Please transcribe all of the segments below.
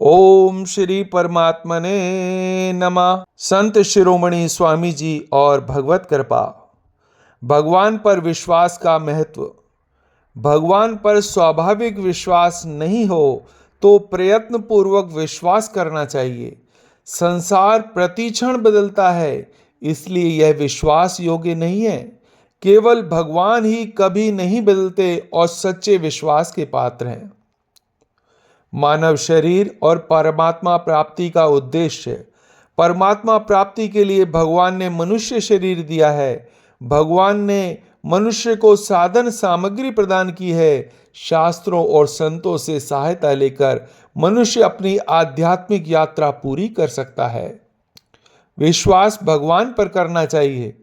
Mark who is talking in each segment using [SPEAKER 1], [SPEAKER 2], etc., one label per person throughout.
[SPEAKER 1] ओम श्री परमात्मने नमः। संत शिरोमणि स्वामी जी और भगवत कृपा। भगवान पर विश्वास का महत्व। भगवान पर स्वाभाविक विश्वास नहीं हो तो प्रयत्न पूर्वक विश्वास करना चाहिए। संसार प्रतिक्षण बदलता है, इसलिए यह विश्वास योग्य नहीं है। केवल भगवान ही कभी नहीं बदलते और सच्चे विश्वास के पात्र हैं। मानव शरीर और परमात्मा प्राप्ति का उद्देश्य। परमात्मा प्राप्ति के लिए भगवान ने मनुष्य शरीर दिया है। भगवान ने मनुष्य को साधन सामग्री प्रदान की है। शास्त्रों और संतों से सहायता लेकर मनुष्य अपनी आध्यात्मिक यात्रा पूरी कर सकता है। विश्वास भगवान पर करना चाहिए।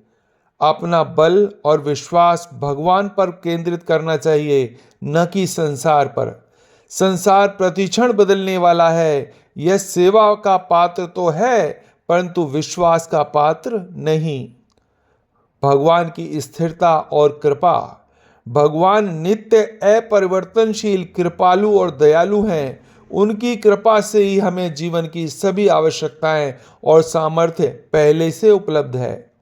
[SPEAKER 1] अपना बल और विश्वास भगवान पर केंद्रित करना चाहिए, न कि संसार पर। संसार प्रतिक्षण बदलने वाला है। यह सेवा का पात्र तो है, परंतु विश्वास का पात्र नहीं। भगवान की स्थिरता और कृपा। भगवान नित्य अपरिवर्तनशील, कृपालु और दयालु हैं। उनकी कृपा से ही हमें जीवन की सभी आवश्यकताएं और सामर्थ्य पहले से उपलब्ध है।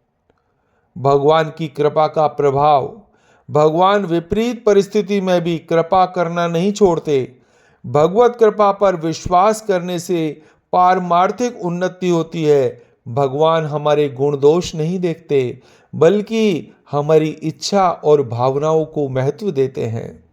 [SPEAKER 1] भगवान की कृपा का प्रभाव। भगवान विपरीत परिस्थिति में भी कृपा करना नहीं छोड़ते। भगवत कृपा पर विश्वास करने से पारमार्थिक उन्नति होती है। भगवान हमारे गुण दोष नहीं देखते, बल्कि हमारी इच्छा और भावनाओं को महत्व देते हैं।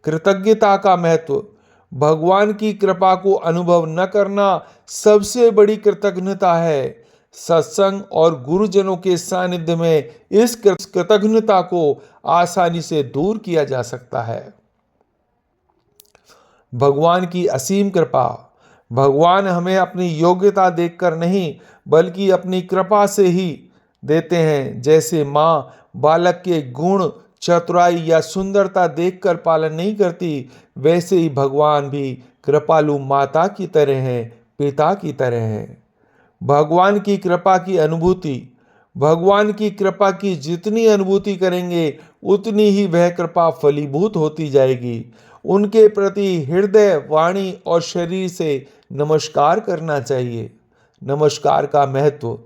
[SPEAKER 1] कृतज्ञता का महत्व। भगवान की कृपा को अनुभव न करना सबसे बड़ी कृतज्ञता है। सत्संग और गुरुजनों के सानिध्य में इस कृतज्ञता को आसानी से दूर किया जा सकता है। भगवान की असीम कृपा। भगवान हमें अपनी योग्यता देखकर नहीं, बल्कि अपनी कृपा से ही देते हैं। जैसे माँ बालक के गुण, चतुराई या सुंदरता देखकर पालन नहीं करती, वैसे ही भगवान भी कृपालु माता की तरह हैं, पिता की तरह हैं। भगवान की कृपा की अनुभूति। भगवान की कृपा की जितनी अनुभूति करेंगे, उतनी ही वह कृपा फलीभूत होती जाएगी। उनके प्रति हृदय, वाणी और शरीर से नमस्कार करना चाहिए। नमस्कार का महत्व।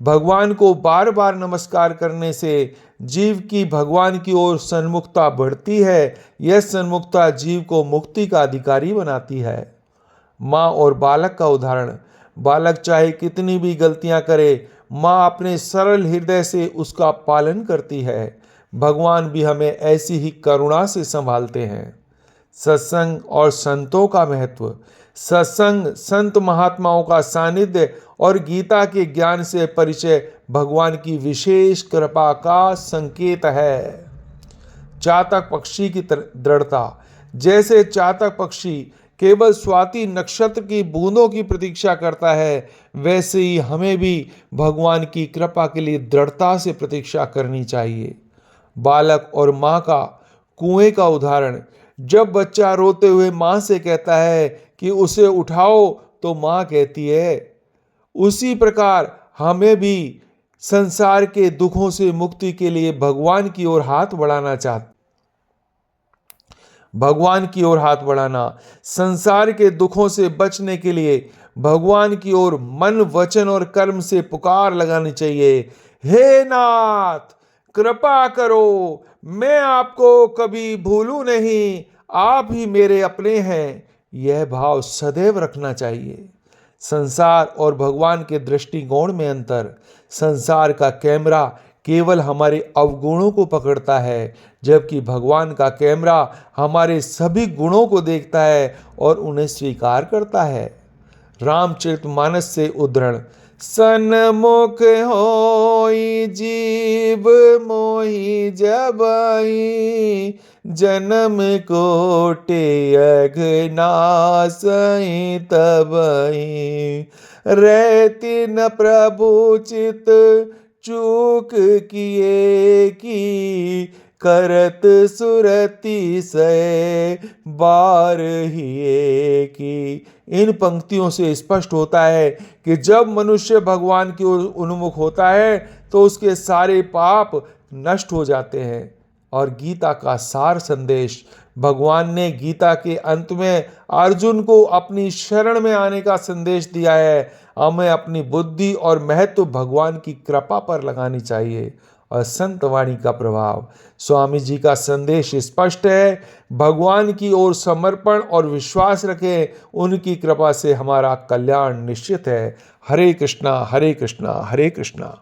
[SPEAKER 1] भगवान को बार बार नमस्कार करने से जीव की भगवान की ओर सन्मुखता बढ़ती है। यह सन्मुखता जीव को मुक्ति का अधिकारी बनाती है। माँ और बालक का उदाहरण। बालक चाहे कितनी भी गलतियां करे, माँ अपने सरल हृदय से उसका पालन करती है। भगवान भी हमें ऐसी ही करुणा से संभालते हैं। सत्संग और संतों का महत्व। सत्संग, संत महात्माओं का सानिध्य और गीता के ज्ञान से परिचय भगवान की विशेष कृपा का संकेत है। चातक पक्षी की दृढ़ता। जैसे चातक पक्षी केवल स्वाति नक्षत्र की बूंदों की प्रतीक्षा करता है, वैसे ही हमें भी भगवान की कृपा के लिए दृढ़ता से प्रतीक्षा करनी चाहिए। बालक और माँ का कुएं का उदाहरण। जब बच्चा रोते हुए माँ से कहता है कि उसे उठाओ, तो माँ कहती है। उसी प्रकार हमें भी संसार के दुखों से मुक्ति के लिए भगवान की ओर हाथ बढ़ाना संसार के दुखों से बचने के लिए भगवान की ओर मन, वचन और कर्म से पुकार लगानी चाहिए। हे नाथ, कृपा करो, मैं आपको कभी भूलूं नहीं, आप ही मेरे अपने हैं। यह भाव सदैव रखना चाहिए। संसार और भगवान के दृष्टिकोण में अंतर। संसार का कैमरा केवल हमारे अवगुणों को पकड़ता है, जबकि भगवान का कैमरा हमारे सभी गुणों को देखता है और उन्हें स्वीकार करता है। रामचरितमानस से उद्धरण। सन्मुख होई जीव मोहि जबई, जन्म कोटि अघनासई तबई, रहती न प्रभु चित चूक किए की, करत सुरति से बार हिए की। इन पंक्तियों से स्पष्ट होता है कि जब मनुष्य भगवान की ओर उन्मुख होता है तो उसके सारे पाप नष्ट हो जाते हैं। और गीता का सार संदेश, भगवान ने गीता के अंत में अर्जुन को अपनी शरण में आने का संदेश दिया है। हमें अपनी बुद्धि और महत्व भगवान की कृपा पर लगानी चाहिए। और संत वाणी का प्रभाव, स्वामी जी का संदेश स्पष्ट है, भगवान की ओर समर्पण और विश्वास रखें, उनकी कृपा से हमारा कल्याण निश्चित है। हरे कृष्णा हरे कृष्णा हरे कृष्णा।